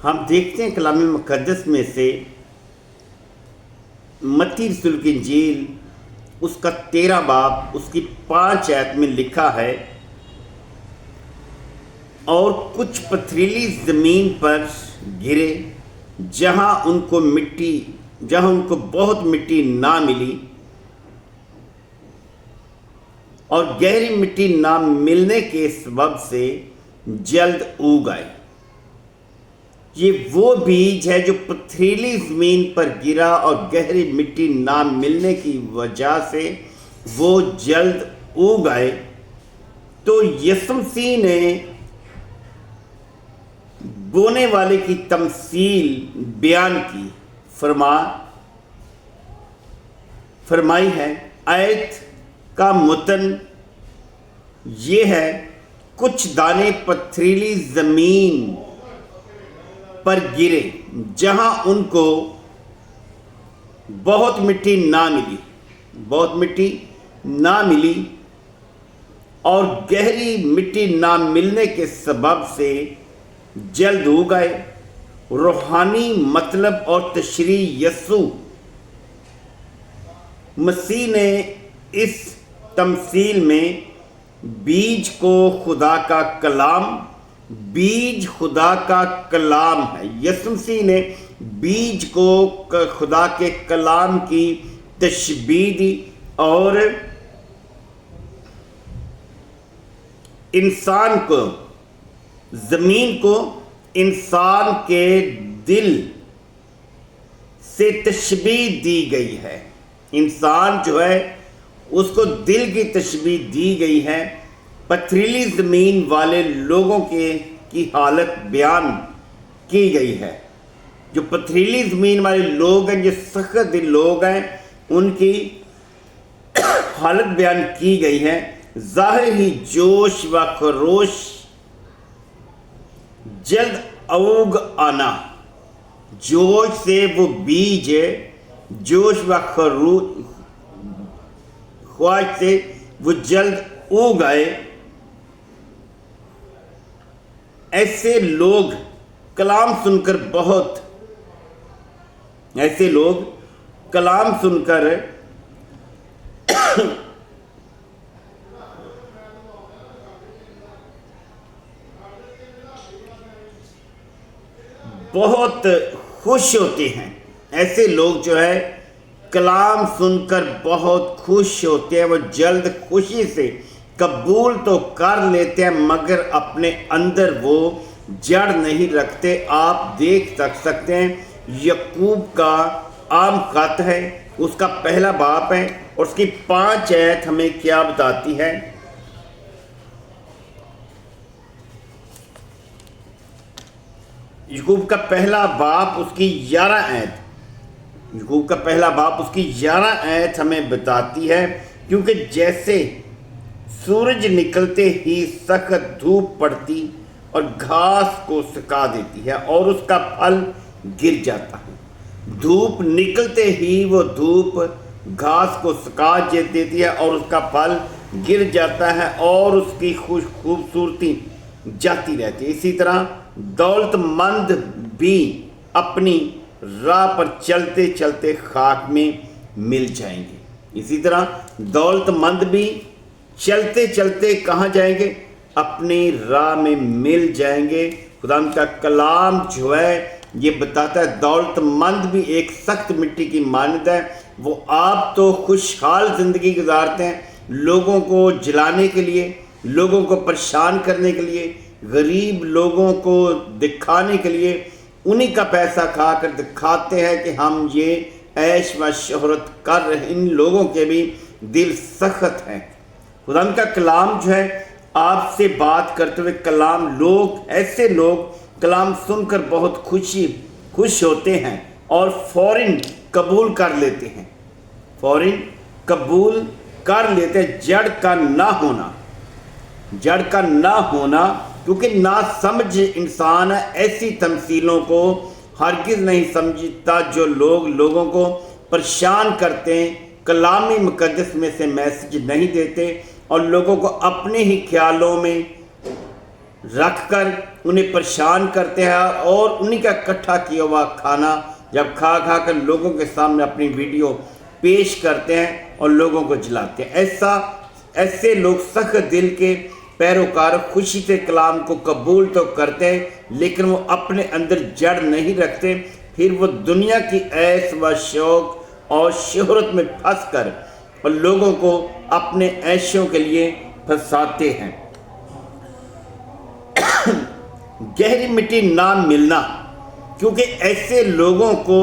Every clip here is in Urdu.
ہم دیکھتے ہیں کلام مقدس میں سے متی رسول کی انجیل اس کا 13 باب اس کی 5 آیت میں لکھا ہے، اور کچھ پتھریلی زمین پر گرے جہاں ان کو بہت مٹی نہ ملی، اور گہری مٹی نہ ملنے کے سبب سے جلد اگ آئے۔ یہ وہ بیج ہے جو پتھریلی زمین پر گرا اور گہری مٹی نہ ملنے کی وجہ سے وہ جلد اگ آئے۔ تو یسوع مسیح نے بونے والے کی تمثیل بیان کی فرمائی ہے۔ آیت کا متن یہ ہے، کچھ دانے پتھریلی زمین پر گرے جہاں ان کو بہت مٹی نہ ملی اور گہری مٹی نہ ملنے کے سبب سے جلد اگ آئے۔ روحانی مطلب اور تشریح یسوع مسیح نے اس تمثیل میں بیج کو خدا کا کلام ہے۔ یسوع مسیح نے بیج کو خدا کے کلام کی تشبیہ دی اور زمین کو انسان کے دل سے تشبیہ دی گئی ہے۔ انسان جو ہے اس کو دل کی تشبیہ دی گئی ہے۔ پتھریلی زمین والے لوگوں کی حالت بیان کی گئی ہے۔ جو پتھریلی زمین والے لوگ ہیں، جو سخت دل لوگ ہیں، ان کی حالت بیان کی گئی ہے۔ ظاہر ہی جوش و خروش، جلد اگ آنا، جوش سے وہ بیج ہے، جوش و خواہش سے وہ جلد اگ آئے۔ ایسے لوگ کلام سن کر بہت خوش ہوتے ہیں۔ ایسے لوگ جو ہے کلام سن کر بہت خوش ہوتے ہیں، وہ جلد خوشی سے قبول تو کر لیتے ہیں مگر اپنے اندر وہ جڑ نہیں رکھتے۔ آپ دیکھ سکتے ہیں یعقوب کا عام خط ہے، اس کا پہلا باب ہے اور اس کی 5 آیت ہمیں کیا بتاتی ہے۔ یعقوب کا پہلا باب اس کی 11 آیت ہمیں بتاتی ہے، کیونکہ جیسے سورج نکلتے ہی سخت دھوپ پڑتی اور گھاس کو سکا دیتی ہے اور اس کا پھل گر جاتا ہے۔ دھوپ نکلتے ہی وہ دھوپ گھاس کو سکا دیتی ہے اور اس کا پھل گر جاتا ہے اور اس کی خوبصورتی جاتی رہتی ہے۔ اسی طرح دولت مند بھی اپنی راہ پر چلتے چلتے خاک میں مل جائیں گے۔ اسی طرح دولت مند بھی چلتے چلتے کہاں جائیں گے؟ اپنی راہ میں مل جائیں گے۔ خدا کا کلام جو ہے یہ بتاتا ہے دولت مند بھی ایک سخت مٹی کی مانند ہے۔ وہ آپ تو خوشحال زندگی گزارتے ہیں، لوگوں کو جلانے کے لیے، لوگوں کو پریشان کرنے کے لیے، غریب لوگوں کو دکھانے کے لیے انہی کا پیسہ کھا کر دکھاتے ہیں کہ ہم یہ عیش و شہرت کر رہے ہیں۔ ان لوگوں کے بھی دل سخت ہیں۔ خدا کا کلام جو ہے آپ سے بات کرتے ہوئے ایسے لوگ کلام سن کر بہت خوش ہوتے ہیں اور فوراً قبول کر لیتے ہیں۔ جڑ کا نہ ہونا، کیونکہ نا سمجھ انسان ایسی تمثیلوں کو ہرگز نہیں سمجھتا جو لوگوں کو پریشان کرتے ہیں، کلام مقدس میں سے میسج نہیں دیتے اور لوگوں کو اپنے ہی خیالوں میں رکھ کر انہیں پریشان کرتے ہیں اور انہیں کا اکٹھا کیا ہوا کھانا جب کھا کر لوگوں کے سامنے اپنی ویڈیو پیش کرتے ہیں اور لوگوں کو جلاتے ہیں۔ ایسے لوگ سخت دل کے پیروکار خوشی سے کلام کو قبول تو کرتے ہیں لیکن وہ اپنے اندر جڑ نہیں رکھتے، پھر وہ دنیا کی عیش و شوق اور شہرت میں پھنس کر اور لوگوں کو اپنے عیشوں کے لیے پھنساتے ہیں۔ گہری مٹی نہ ملنا، کیونکہ ایسے لوگوں کو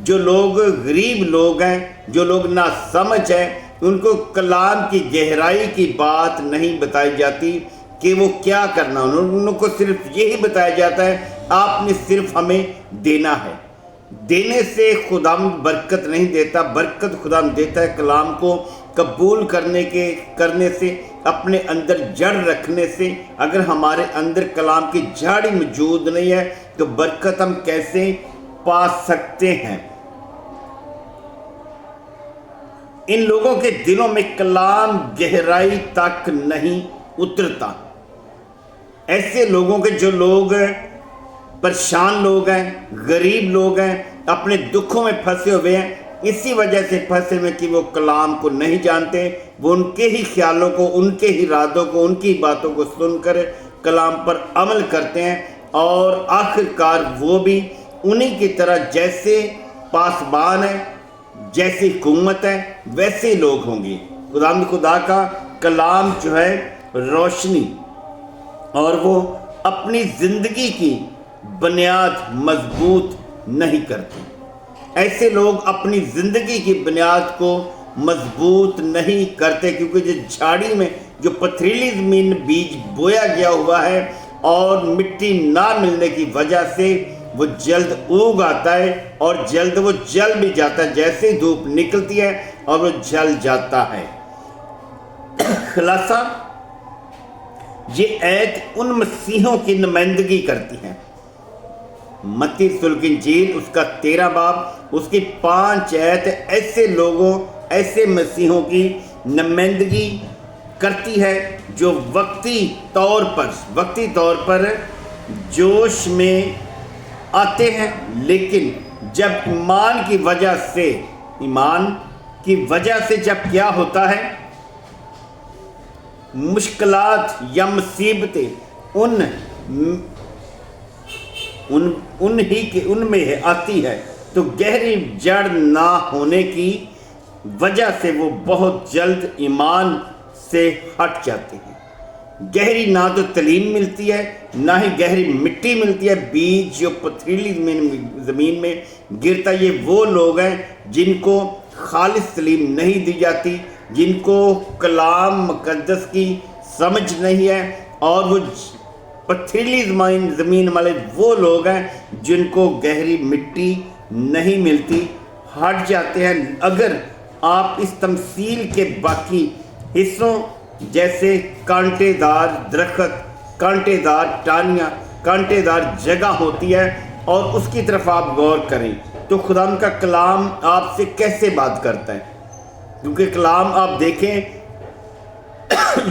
جو لوگ غریب لوگ ہیں، جو لوگ نہ سمجھ ہیں، ان کو کلام کی گہرائی کی بات نہیں بتائی جاتی کہ وہ کیا کرنا، ان کو صرف یہی بتایا جاتا ہے آپ نے صرف ہمیں دینا ہے۔ دینے سے خدا برکت نہیں دیتا، برکت خدا دیتا ہے کلام کو قبول کرنے سے، اپنے اندر جڑ رکھنے سے۔ اگر ہمارے اندر کلام کی جڑ موجود نہیں ہے تو برکت ہم کیسے پا سکتے ہیں؟ ان لوگوں کے دلوں میں کلام گہرائی تک نہیں اترتا۔ ایسے لوگوں کے جو لوگ پریشان لوگ ہیں، غریب لوگ ہیں، اپنے دکھوں میں پھنسے ہوئے ہیں، اسی وجہ سے پھنسے ہوئے کہ وہ کلام کو نہیں جانتے، وہ ان کے ہی خیالوں کو، ان کے ہی ارادوں کو، ان کی باتوں کو سن کر کلام پر عمل کرتے ہیں اور آخرکار وہ بھی انہی کی طرح جیسے پاسبان ہیں، جیسی حکومت ہے، ویسے لوگ ہوں گے۔ خدا کا کلام جو ہے روشنی، اور وہ اپنی زندگی کی بنیاد مضبوط نہیں کرتے۔ ایسے لوگ اپنی زندگی کی بنیاد کو مضبوط نہیں کرتے، کیونکہ جو جھاڑی میں جو پتھریلی زمین بیج بویا گیا ہوا ہے اور مٹی نہ ملنے کی وجہ سے وہ جلد اگ آتا ہے اور جلد وہ جل بھی جاتا ہے، جیسے دھوپ نکلتی ہے اور وہ جل جاتا ہے۔ خلاصہ، یہ آیت ان مسیحوں کی نمائندگی کرتی ہے۔ متی رسول کی انجیل اس کا 13 باب اس کی 5 آیت ایسے لوگوں، ایسے مسیحوں کی نمائندگی کرتی ہے جو وقتی طور پر جوش میں آتے ہیں، لیکن جب ایمان کی وجہ سے جب کیا ہوتا ہے، مشکلات یا مصیبتیں ان میں آتی ہے تو گہری جڑ نہ ہونے کی وجہ سے وہ بہت جلد ایمان سے ہٹ جاتے ہیں۔ گہری نہ تو تعلیم ملتی ہے، نہ ہی گہری مٹی ملتی ہے۔ بیج جو پتھریلی زمین میں گرتا، یہ وہ لوگ ہیں جن کو خالص تعلیم نہیں دی جاتی، جن کو کلام مقدس کی سمجھ نہیں ہے، اور وہ پتھریلی زمین والے وہ لوگ ہیں جن کو گہری مٹی نہیں ملتی، ہٹ جاتے ہیں۔ اگر آپ اس تمثیل کے باقی حصوں جیسے کانٹے دار درخت، کانٹے دار ٹانیاں، کانٹے دار جگہ ہوتی ہے، اور اس کی طرف آپ غور کریں تو خدا کا کلام آپ سے کیسے بات کرتا ہے؟ کیونکہ کلام آپ دیکھیں،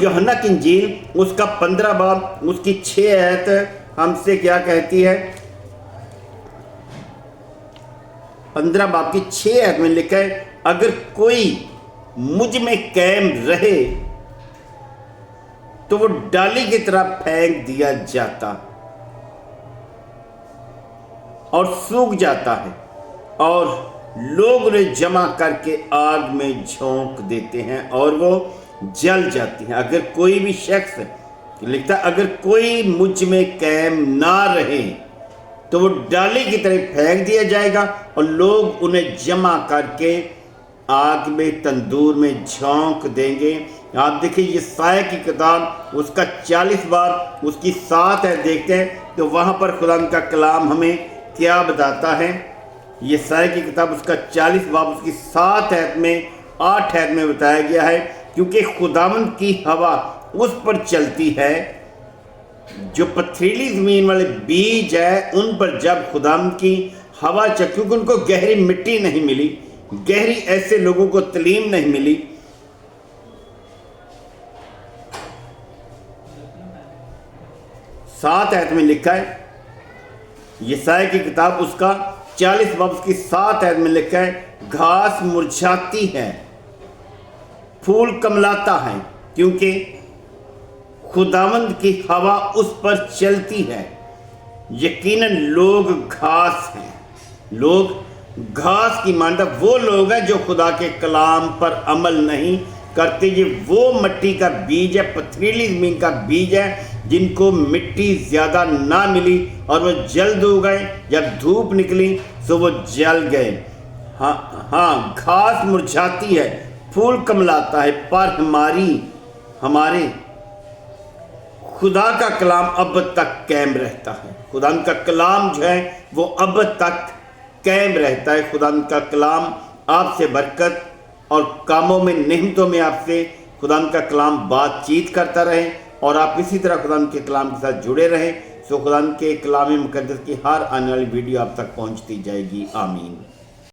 یوحنا کی انجیل اس کا 15 باب اس کی 6 آیت ہم سے کیا کہتی ہے؟ 15 باب کی 6 آیت میں لکھا ہے، اگر کوئی مجھ میں قائم رہے تو وہ ڈالی کی طرح پھینک دیا جاتا اور سوکھ جاتا ہے، اور لوگ انہیں جمع کر کے آگ میں جھونک دیتے ہیں اور وہ جل جاتی ہیں۔ اگر کوئی بھی شخص لکھتا ہے، اگر کوئی مجھ میں قائم نہ رہے تو وہ ڈالی کی طرح پھینک دیا جائے گا اور لوگ انہیں جمع کر کے آگ میں، تندور میں جھونک دیں گے۔ آپ دیکھیں یسایہ کی کتاب اس کا 40 باب اس کی 7 آیت دیکھتے ہیں تو وہاں پر خدا کا کلام ہمیں کیا بتاتا ہے؟ یسایہ کی کتاب اس کا 40 باب اس کی 7 آیت میں 8 آیت میں بتایا گیا ہے، کیونکہ خداوند کی ہوا اس پر چلتی ہے جو پتھریلی زمین والے بیج ہے، ان پر جب خداوند کی ہوا چل، کیونکہ ان کو گہری مٹی نہیں ملی، گہری ایسے لوگوں کو تعلیم نہیں ملی، 7 آیت میں لکھا ہے، یسایا کی کتاب اس کا 40 باب کی 7 آیت میں لکھا ہے، گھاس مرجھاتی ہے، پھول کملاتا ہے، کیونکہ خداوند کی ہوا اس پر چلتی ہے۔ یقیناً لوگ گھاس ہیں، لوگ گھاس کی مانند وہ لوگ ہیں جو خدا کے کلام پر عمل نہیں کرتے۔ یہ وہ مٹی کا بیج ہے، پتھریلی زمین کا بیج ہے، جن کو مٹی زیادہ نہ ملی اور وہ جلد ہو گئے، جب دھوپ نکلی تو وہ جل گئے۔ ہاں گھاس مرجھاتی ہے، پھول کملاتا ہے، پر ہمارے خدا کا کلام اب تک قائم رہتا ہے۔ خدا کا کلام جو ہے وہ اب تک قائم رہتا ہے۔ خدا کا کلام آپ سے برکت اور کاموں میں، نعمتوں میں آپ سے خدا کا کلام بات چیت کرتا رہے، اور آپ اسی طرح خدا کے کلام کے ساتھ جڑے رہیں۔ خدا کے کلام مقدس کی ہر آنے والی ویڈیو آپ تک پہنچتی جائے گی۔ آمین۔